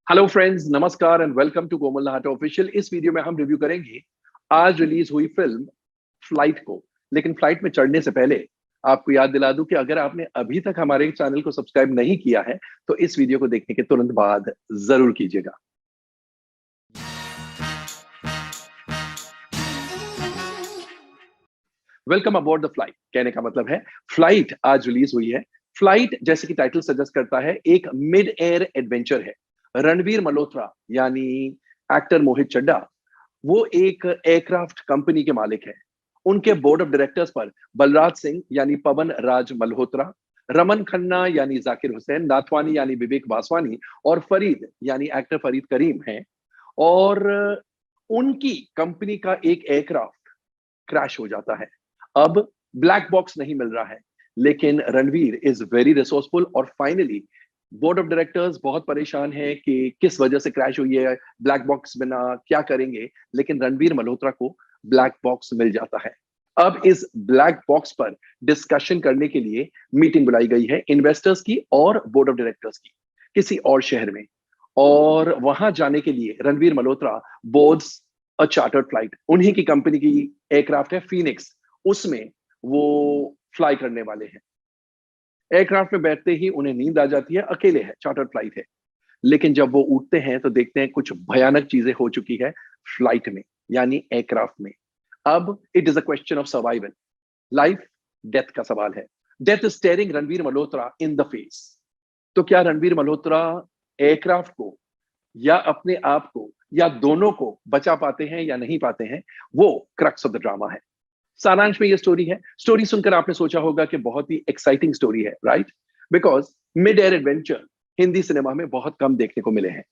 Hello friends, नमस्कार and welcome to Komal Nahata official. इस video में हम रिव्यू करेंगे आज रिलीज हुई फिल्म फ्लाइट को। लेकिन फ्लाइट में चढ़ने से पहले आपको याद दिला दूं कि अगर आपने अभी तक हमारे चैनल को सब्सक्राइब नहीं किया है तो इस वीडियो को देखने के तुरंत बाद जरूर कीजिएगा। वेलकम अबॉर्ड द फ्लाइट कहने का मतलब है फ्लाइट आज रिलीज हुई है। फ्लाइट जैसे कि टाइटल सजेस्ट करता है एक मिड एयर एडवेंचर है। रणवीर मल्होत्रा यानी एक्टर मोहित चड्ढा वो एक एयरक्राफ्ट कंपनी के मालिक हैं। उनके बोर्ड ऑफ डायरेक्टर्स पर बलराज सिंह यानी पवन राज मल्होत्रा, रमन खन्ना यानी जाकिर हुसैन, नाथवानी यानी विवेक वासवानी और फरीद यानी एक्टर फरीद करीम हैं। और उनकी कंपनी का एक एयरक्राफ्ट क्रैश हो जाता है। अब ब्लैक बॉक्स नहीं मिल रहा है, लेकिन रणवीर इज वेरी रिसोर्सफुल और फाइनली बोर्ड ऑफ डायरेक्टर्स बहुत परेशान है कि किस वजह से क्रैश हुई है, ब्लैक बॉक्स बिना क्या करेंगे। लेकिन रणवीर मल्होत्रा को ब्लैक बॉक्स मिल जाता है। अब इस ब्लैक बॉक्स पर डिस्कशन करने के लिए मीटिंग बुलाई गई है इन्वेस्टर्स की और बोर्ड ऑफ डायरेक्टर्स की किसी और शहर में। और वहां जाने के लिए Ranveer Malhotra boards a chartered flight, उन्हीं की कंपनी की एयरक्राफ्ट है फीनिक्स, उसमें वो फ्लाई करने वाले हैं। एयरक्राफ्ट में बैठते ही उन्हें नींद आ जाती है, अकेले है, चार्टर्ड फ्लाइट है। लेकिन जब वो उठते हैं तो देखते हैं कुछ भयानक चीजें हो चुकी है फ्लाइट में, यानी एयरक्राफ्ट में। अब it is a question of survival, life death का सवाल है। Death is steering Ranveer Malhotra in the face. तो क्या रणवीर मल्होत्रा एयरक्राफ्ट को या अपने आप को या दोनों को बचा पाते हैं या नहीं पाते हैं, वो क्रक्स ऑफ द ड्रामा है। सारांश में ये स्टोरी है। स्टोरी सुनकर आपने सोचा होगा कि बहुत ही एक्साइटिंग स्टोरी है, right? Because mid air adventure Hindi cinema में बहुत कम देखने को मिले हैं।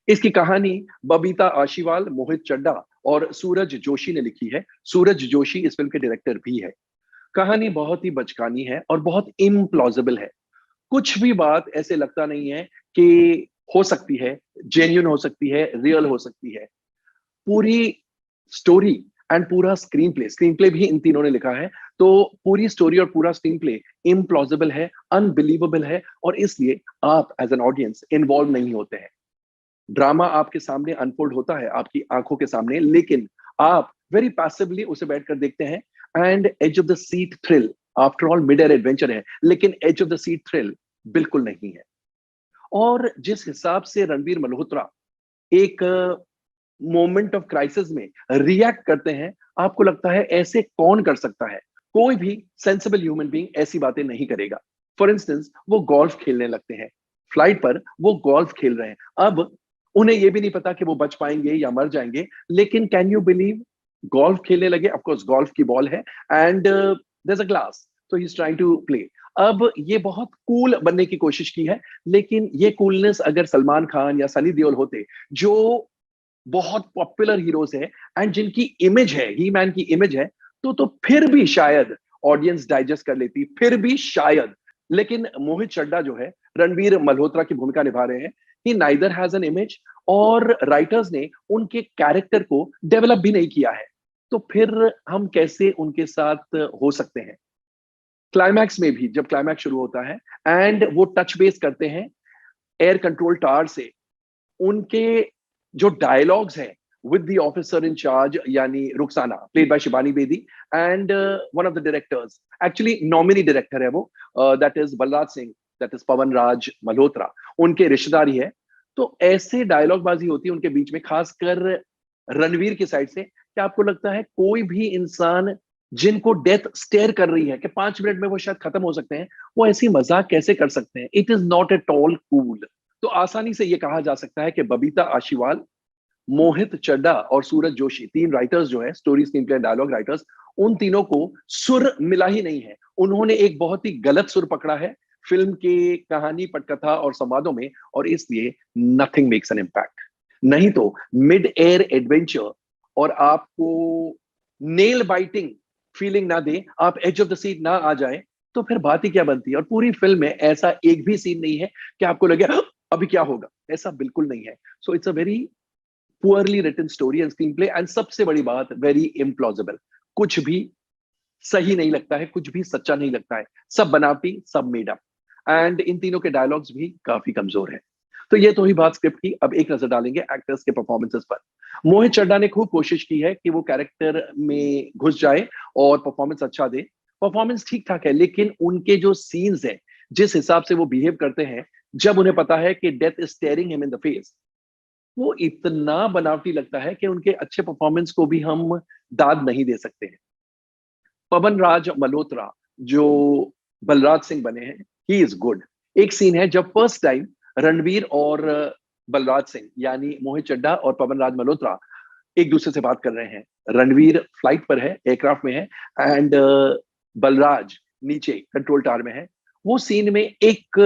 इसकी कहानी बबीता आशीवाल, मोहित चड्ढा और सूरज जोशी ने लिखी है। सूरज जोशी इस फिल्म के डायरेक्टर भी है। कहानी बहुत ही बचकानी है और बहुत इम्प्लॉजिबल है। कुछ भी बात ऐसे लगता नहीं है कि हो सकती है, जेन्युइन हो सकती है, रियल हो सकती है। पूरी स्टोरी एंड पूरा स्क्रीन प्ले भी इन तीनों ने लिखा है। तो पूरी स्टोरी और पूरा स्क्रीन प्ले इम्प्लॉजिबल है, अनबिलीवेबल है, और इसलिए आप एज एन ऑडियंस इन्वॉल्व नहीं होते हैं। ड्रामा आपके सामने अनफोल्ड होता है, आपकी आंखों के सामने, लेकिन आप वेरी पैसिवली उसे बैठकर देखते हैं। And edge of the seat thrill, after all mid air adventure है, लेकिन edge of the seat thrill बिल्कुल नहीं है। और जिस हिसाब से रणवीर मल्होत्रा एक मोमेंट ऑफ क्राइसिस में रिएक्ट करते हैं, आपको लगता है ऐसे कौन कर सकता है? कोई भी सेंसिबल ह्यूमन बीइंग ऐसी बातें नहीं करेगा। फॉर इंस्टेंस, वो गोल्फ खेलने लगते हैं फ्लाइट पर, वो गोल्फ खेल रहे हैं। अब उन्हें यह भी नहीं पता कि वो बच पाएंगे या मर जाएंगे, लेकिन कैन यू बिलीव, गोल्फ खेलने लगे। ऑफ कोर्स गोल्फ की बॉल है and there is a glass, तो he is trying to play. अब ये बहुत कूल बनने की कोशिश की है, लेकिन ये कूलनेस अगर सलमान खान या सनी देओल होते, जो बहुत पॉपुलर हीरोज है एंड जिनकी इमेज है, ही मैन की इमेज है, तो फिर भी शायद ऑडियंस डाइजेस्ट कर लेती, फिर भी शायद। लेकिन मोहित चड्ढा जो है रणवीर मल्होत्रा की भूमिका निभा रहे हैं, ही नाइदर हैज एन इमेज और राइटर्स ने उनके कैरेक्टर को डेवलप भी नहीं किया है। तो फिर हम कैसे उनके साथ हो सकते हैं? क्लाइमैक्स में भी, जब क्लाइमैक्स शुरू होता है एंड वो टच बेस करते हैं एयर कंट्रोल टावर से, उनके जो डायलॉग्स हैं with the officer in charge यानी Rukhsana played by Shibani Bedi and one of the directors, actually nominee director है वो, that is Balraj Singh, that is Pawan Raj Malhotra, उनके रिश्तेदारी है। तो ऐसे डायलॉग बाजी होती है उनके बीच में, खासकर रणवीर की साइड से। क्या आपको लगता है कोई भी इंसान जिनको डेथ स्टेयर कर रही है कि 5 मिनट में वो शायद खत्म हो सकते हैं, वो ऐसी मजाक कैसे कर सकते हैं? It is not at all cool. तो आसानी से ये कहा जा सकता है कि बबीता आशीवाल, मोहित चड्ढा और सूरज जोशी, तीन राइटर्स जो है, story screenplay dialogue writers, उन तीनों को सुर मिला ही नहीं है। उन्होंने एक बहुत ही गलत सुर पकड़ा है फिल्म की कहानी, पटकथा और संवादों में, और इसलिए नथिंग मेक्स एन इम्पैक्ट। नहीं तो मिड एयर एडवेंचर और आपको नेल बाइटिंग फीलिंग ना दे, आप एज ऑफ द सीट ना आ जाए, तो फिर बात ही क्या बनती है? और पूरी फिल्म में ऐसा एक भी सीन नहीं है कि आपको लगे अभी क्या होगा, ऐसा बिल्कुल नहीं है। So it's a very poorly written story and screenplay, and सबसे बड़ी बात, वेरी इम्प्लॉजिबल। कुछ भी सही नहीं लगता है, कुछ भी सच्चा नहीं लगता है, सब बनावटी, सब मेड अप। एंड इन तीनों के डायलॉग्स भी काफी कमजोर है। तो ये तो ही बात स्क्रिप्ट की। अब एक नजर डालेंगे एक्टर्स के परफॉर्मेंसेस पर। मोहित चड्ढा ने खूब कोशिश की है कि वो कैरेक्टर में घुस जाए और परफॉर्मेंस अच्छा दे। परफॉर्मेंस ठीक ठाक है, लेकिन उनके जो सीन्स हैं, जिस हिसाब से वो बिहेव करते हैं, जब उन्हें पता है कि death is steering him in the face, वो इतना बनावटी लगता है कि उनके अच्छे परफॉर्मेंस को भी हम दाद नहीं दे सकते हैं। पवन राज मल्होत्रा जो बलराज सिंह बने हैं, ही इज गुड। एक सीन है जब फर्स्ट टाइम रणवीर और बलराज सिंह यानी मोहित चड्ढा और पवन राज मल्होत्रा एक दूसरे से बात कर रहे हैं। रणवीर फ्लाइट पर है, एयरक्राफ्ट में है, एंड बलराज नीचे कंट्रोल टावर में है। वो सीन में एक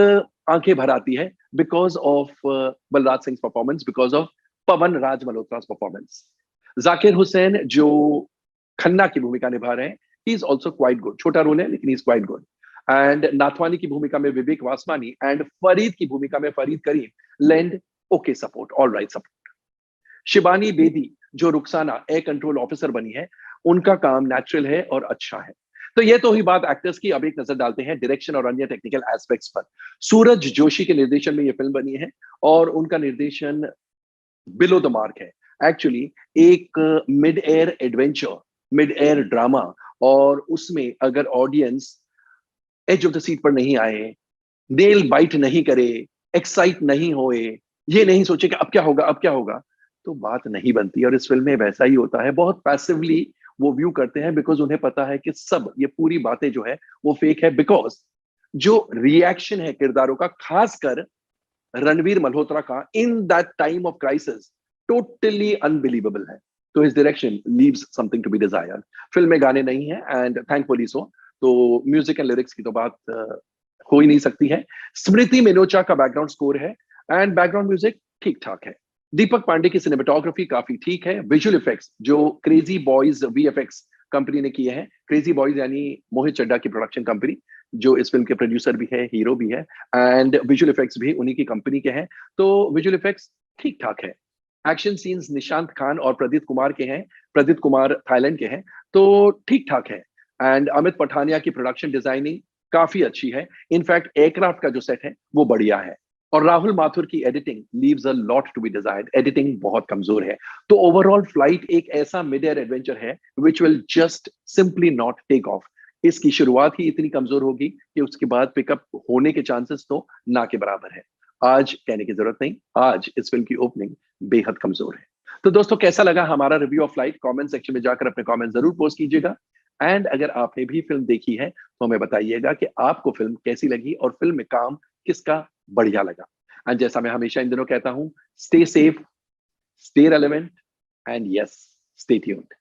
आंखें भर आती है because of Balraj Singh performance, because of Pawan Raj Malhotra performance. Zakir Hussain जो खन्ना की भूमिका निभा रहे हैं, he is also quite good. छोटा रोल है लेकिन he is quite good. And Nathwani की भूमिका में विवेक वासवानी एंड फरीद की भूमिका में Farid Karim lend okay support, all right support. Shibani Bedi जो रुखसाना एयर कंट्रोल ऑफिसर बनी है, उनका काम नेचुरल है और अच्छा है। तो ये तो ही बात एक्टर्स की। अब एक नजर डालते हैं डायरेक्शन और अन्य टेक्निकल एस्पेक्ट्स पर। सूरज जोशी के निर्देशन में ये फिल्म बनी है और उनका निर्देशन बिलो द मार्क है। एक्चुअली एक mid air adventure, mid air drama, और उसमें अगर audience edge of the seat पर नहीं आए, नेल बाइट नहीं करे, एक्साइट नहीं होए, ये नहीं सोचे कि अब क्या होगा अब क्या होगा, तो बात नहीं बनती। और इस फिल्म में वैसा ही होता है। बहुत पैसिवली वो व्यू करते हैं बिकॉज उन्हें पता है कि सब ये पूरी बातें जो है वो फेक है। बिकॉज जो रिएक्शन है किरदारों का, खासकर रणवीर मल्होत्रा का in that time of crisis, totally unbelievable है। तो his direction leaves something to be desired. Film में गाने नहीं है एंड थैंकफुली सो। तो म्यूजिक एंड लिरिक्स की तो बात हो ही नहीं सकती है। स्मृति मेनोचा का बैकग्राउंड स्कोर है एंड बैकग्राउंड म्यूजिक ठीक ठाक है। दीपक पांडे की सिनेमेटोग्राफी काफी ठीक है। विजुअल इफेक्ट्स जो क्रेजी बॉयज वीएफएक्स कंपनी ने किए हैं, क्रेजी बॉयज यानी मोहित चड्ढा की प्रोडक्शन कंपनी, जो इस फिल्म के प्रोड्यूसर भी है, हीरो भी है, एंड विजुअल इफेक्ट्स भी उन्हीं की कंपनी के हैं। तो विजुअल इफेक्ट्स ठीक ठाक है। एक्शन सीन्स निशांत खान और प्रदीप कुमार के हैं, प्रदीप कुमार थाईलैंड के हैं, तो ठीक ठाक है। एंड अमित पठानिया की प्रोडक्शन डिजाइनिंग काफी अच्छी है। इनफैक्ट एयरक्राफ्ट का जो सेट है वो बढ़िया है। और राहुल माथुर की editing leaves a lot to be desired. Editing बहुत कमजोर है। तो ओवरऑल फ्लाइट एक ऐसा मिड एयर एडवेंचर है which will just simply not take off. इसकी शुरुआत ही इतनी कमजोर होगी कि उसके बाद पिकअप होने के चांसेस तो ना के बराबर है। आज कहने की जरूरत नहीं, आज इस फिल्म की ओपनिंग बेहद कमजोर है। तो दोस्तों, कैसा लगा हमारा review of flight? Comment section में जाकर अपने कमेंट जरूर पोस्ट कीजिएगा। एंड अगर आपने भी फिल्म देखी है तो हमें बताइएगा कि आपको फिल्म कैसी लगी और फिल्म में काम किसका बढ़िया लगा। एंड जैसा मैं हमेशा इन दिनों कहता हूं, stay safe, stay relevant, and yes, stay tuned.